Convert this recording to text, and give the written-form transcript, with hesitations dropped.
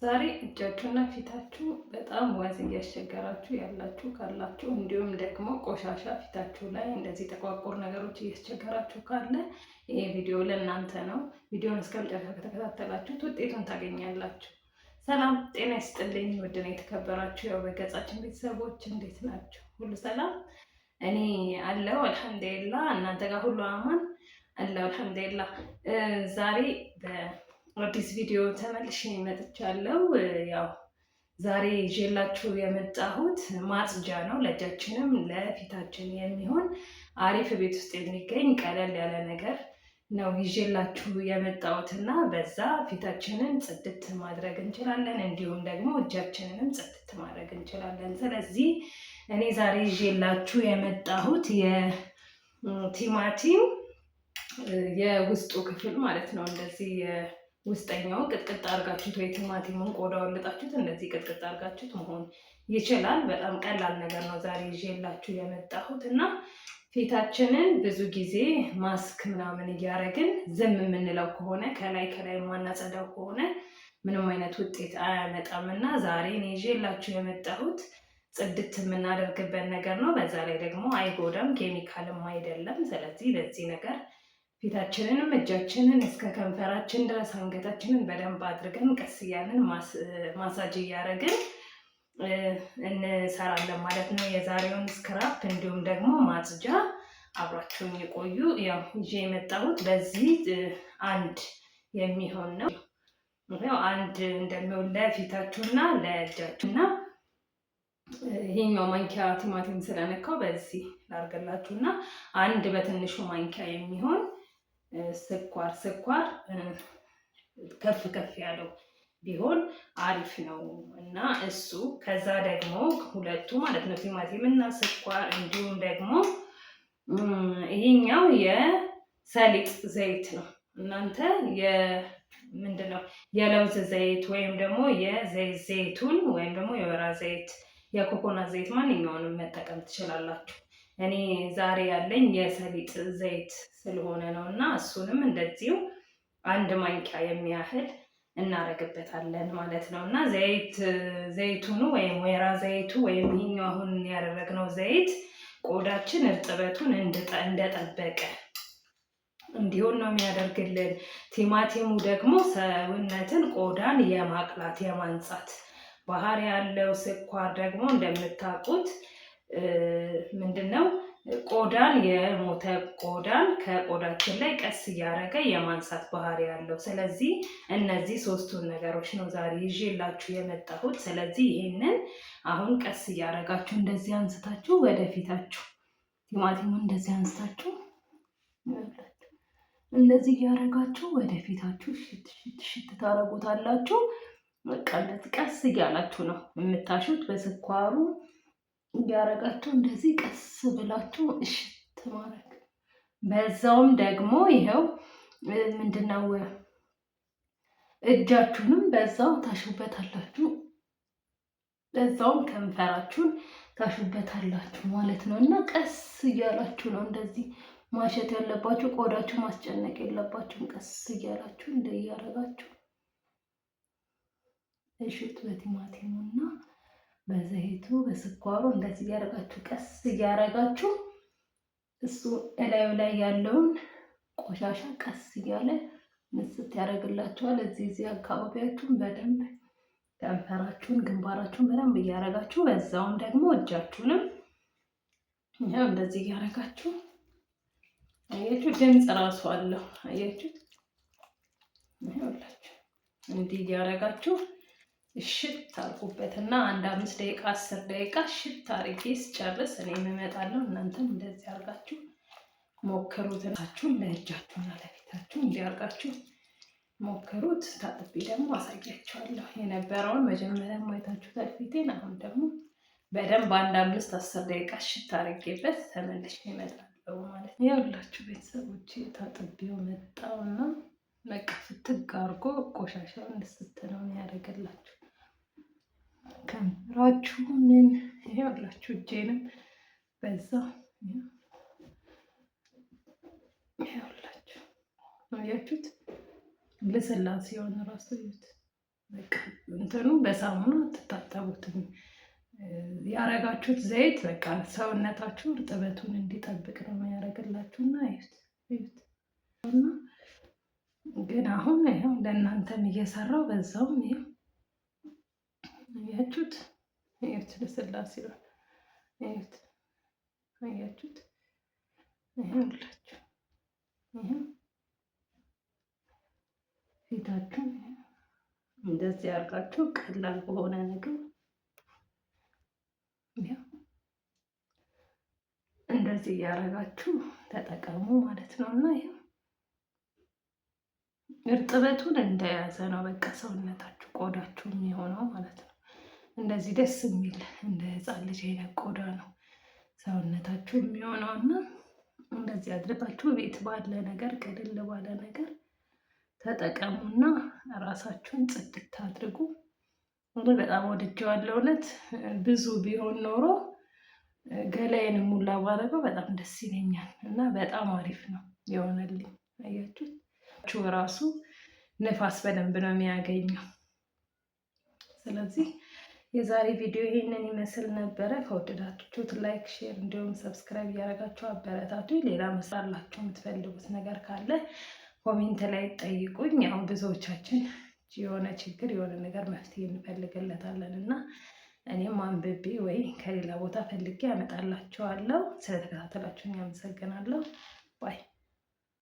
ዛሬ እጃችሁና ፊታችሁ በጣም ወዝ እያስቸገራችሁ ያላችሁ ካላችሁ እንዲሁም ደግሞ ቆሻሻ ፊታችሁ ላይ እንደዚህ ጠቋቁር ነገሮች እያስቸገራችሁ ካለ ይሄ ቪዲዮ ለእናንተ ነው። ቪዲዮን እስከ መጨረሻ ከተከታተላችሁት ውጤቱን ታገኛላችሁ። ሰላም ጤና ይስጥልኝ። ውድና የተከበራችሁ ያው በገጻችን ቤተሰቦች እንዴት ናቸው? ሁሉ ሰላም? እኔ አለው አልሐምዱሊላህ። እናንተ ጋር ሁሉ አማን አለው አልሐምዱሊላህ። ዛሬ አዲስ ቪዲዮ ተመልሼ መጥቻለሁ። ያው ዛሬ ይዤላችሁ የመጣሁት ማጽጃ ነው። ለእጃችንም ለፊታችን የሚሆን አሪፍ ቤት ውስጥ የሚገኝ ቀለል ያለ ነገር ነው ይዤላችሁ የመጣሁትና በዛ ፊታችንን ጽድት ማድረግ እንችላለን፣ እንዲሁም ደግሞ እጃችንንም ጽድት ማድረግ እንችላለን። ስለዚህ እኔ ዛሬ ይዤላችሁ የመጣሁት የቲማቲም የውስጡ ክፍል ማለት ነው። እንደዚህ ውስጠኛውን ቅጥቅጥ አድርጋችሁት ወይ ቲማቲሙን ቆዳውን ልጣችሁት እንደዚህ ቅጥቅጥ አድርጋችሁት መሆን ይችላል። በጣም ቀላል ነገር ነው ዛሬ ይዤላችሁ የመጣሁት እና ፊታችንን ብዙ ጊዜ ማስክ ምናምን እያደረግን ዝም የምንለው ከሆነ ከላይ የማናጸዳው ከሆነ ምንም አይነት ውጤት አያመጣም እና ዛሬ እኔ ይዤላችሁ የመጣሁት ጽድት የምናደርግበት ነገር ነው። በዛ ላይ ደግሞ አይጎዳም፣ ኬሚካልም አይደለም። ስለዚህ ለዚህ ነገር ፊታችንንም እጃችንን እስከ ከንፈራችን ድረስ አንገታችንን በደንብ አድርገን ቀስ እያልን ማሳጅ እያደረግን እንሰራለን ማለት ነው። የዛሬውን ስክራፕ እንዲሁም ደግሞ ማጽጃ አብራችሁን የቆዩ። ያው ይዤ የመጣሁት በዚህ አንድ የሚሆን ነው። ያው አንድ እንደሚሆን ለፊታችሁና ለእጃችሁና ይሄኛው ማንኪያ ቲማቲም ስለነካው በዚህ ላርገላችሁና አንድ በትንሹ ማንኪያ የሚሆን ስኳር ከፍ ያለው ቢሆን አሪፍ ነው እና እሱ ከዛ ደግሞ ሁለቱ ማለት ነው ቲማቲም እና ስኳር እንዲሁም ደግሞ ይሄኛው የሰሊጥ ዘይት ነው። እናንተ ምንድነው የለውዝ ዘይት ወይም ደግሞ ዘይቱን ወይም ደግሞ የወይራ ዘይት የኮኮናት ዘይት ማንኛውንም መጠቀም ትችላላችሁ። እኔ ዛሬ ያለኝ የሰሊጥ ዘይት ስለሆነ ነው እና እሱንም እንደዚሁ አንድ ማንኪያ የሚያህል እናደርግበታለን ማለት ነው እና ዘይቱኑ ወይም ወይራ ዘይቱ ወይም ይሄኛው አሁን ያደረግነው ዘይት ቆዳችን እርጥበቱን እንደጠበቀ እንዲሆን ነው የሚያደርግልን። ቲማቲሙ ደግሞ ሰውነትን ቆዳን የማቅላት የማንጻት ባህሪ ያለው። ስኳር ደግሞ እንደምታውቁት ምንድነው ቆዳን የሞተ ቆዳን ከቆዳችን ላይ ቀስ እያደረገ የማንሳት ባህሪ ያለው። ስለዚህ እነዚህ ሶስቱን ነገሮች ነው ዛሬ ይዤላችሁ የመጣሁት። ስለዚህ ይሄንን አሁን ቀስ እያደረጋችሁ እንደዚህ አንስታችሁ ወደፊታችሁ ቲማቲሙን እንደዚህ አንስታችሁ እንደዚህ እያደረጋችሁ ወደፊታችሁ ሽት ታረጉታላችሁ። በቃለት ቀስ እያላችሁ ነው የምታሹት። በስኳሩ እያረጋችሁ እንደዚህ ቀስ ብላችሁ እሽት ማድረግ። በዛውም ደግሞ ይኸው ምንድነው እጃችሁንም በዛው ታሹበታላችሁ። በዛውም ከንፈራችሁን ታሹበታላችሁ ማለት ነው እና ቀስ እያላችሁ ነው እንደዚህ ማሸት ያለባችሁ። ቆዳችሁ ማስጨነቅ የለባችሁም። ቀስ እያላችሁ እንደያረጋችሁ እሽት በቲማቲሙና በዘይቱ በስኳሩ እንደዚህ እያረጋችሁ ቀስ እያረጋችሁ እሱ እላዩ ላይ ያለውን ቆሻሻ ቀስ እያለ ንስት ያደርግላችኋል። እዚህ አካባቢያችሁን በደንብ ከንፈራችሁን፣ ግንባራችሁን በደንብ እያረጋችሁ በዛውም ደግሞ እጃችሁንም ያው እንደዚህ እያረጋችሁ አያችሁ፣ ድምፅ ራሱ አለው አያችሁ። ይኸውላችሁ እንዲህ እያረጋችሁ እሽት አድርጉበትና አንድ 5 ደቂቃ 10 ደቂቃ እሽት አድርጌ ስጨርስ እኔ እመጣለሁ። እናንተም እንደዚህ አድርጋችሁ ሞክሩት። ለእጃችሁና ለፊታችሁ እንዲያርጋችሁ ሞክሩት። ታጥቤ ደግሞ አሳያችኋለሁ። የነበረውን መጀመሪያ ማየታችሁታል ፊቴን። አሁን ደግሞ በደንብ አንድ 5-10 ደቂቃ እሽት አድርጌበት ተመልሼ እመጣለሁ ማለት ነው። ያላችሁ ቤተሰቦቼ ታጥቤው መጣውና በቃ ፍትግ አድርጎ ቆሻሻውን ስትነው ያደርግላችሁ። ከንፈራችሁን ይኸውላችሁ እጄንም በዛ ይኸውላችሁ አያችሁት ልስላሴውን ራሱ ይዩት። በቃ እንትኑ በሳሙና አትታጠቡትም። ያረጋችሁት ዘይት በቃ ሰውነታችሁ እርጥበቱን እንዲጠብቅ ነው የሚያደርግላችሁ። እና እዩት እና ግን አሁን ይኸው ለእናንተም እየሰራው በዛውም ይኸው አያችሁት፣ እዩት ለስላሴ እዩት፣ አያችሁት፣ ይኸውላችሁ ይኸው ፊታችሁን እንደዚህ አድርጋችሁ ቀላል በሆነ ነገር እንደዚህ እያደረጋችሁ ተጠቀሙ ማለት ነው። እና ይሄ እርጥበቱን እንደያዘ ነው በቃ ሰውነታችሁ ቆዳችሁ የሚሆነው ማለት ነው። እንደዚህ ደስ የሚል እንደ ሕፃን ልጅ አይነት ቆዳ ነው ሰውነታችሁ የሚሆነው። እና እንደዚህ አድርጋችሁ ቤት ባለ ነገር ቀለል ባለ ነገር ተጠቀሙና ራሳችሁን ጽድት አድርጉ። በጣም ወድጄዋለሁ እውነት። ብዙ ቢሆን ኖሮ ገላዬን ሙላ ባደረገው በጣም ደስ ይለኛል። እና በጣም አሪፍ ነው የሆነልኝ። አያችሁት ራሱ ንፋስ በደንብ ነው የሚያገኘው። ስለዚህ የዛሬ ቪዲዮ ይሄንን ይመስል ነበረ። ከወደዳችሁት ላይክ፣ ሼር እንዲሁም ሰብስክራይብ እያደረጋችሁ አበረታቱ። ሌላ መስራላችሁ የምትፈልጉት ነገር ካለ ኮሜንት ላይ ጠይቁኝ። ያው ብዙዎቻችን የሆነ ችግር የሆነ ነገር መፍትሄ እንፈልግለታለን እና እኔም አንብቤ ወይ ከሌላ ቦታ ፈልጌ ያመጣላችኋለሁ። ስለተከታተላችሁኝ አመሰግናለሁ። ባይ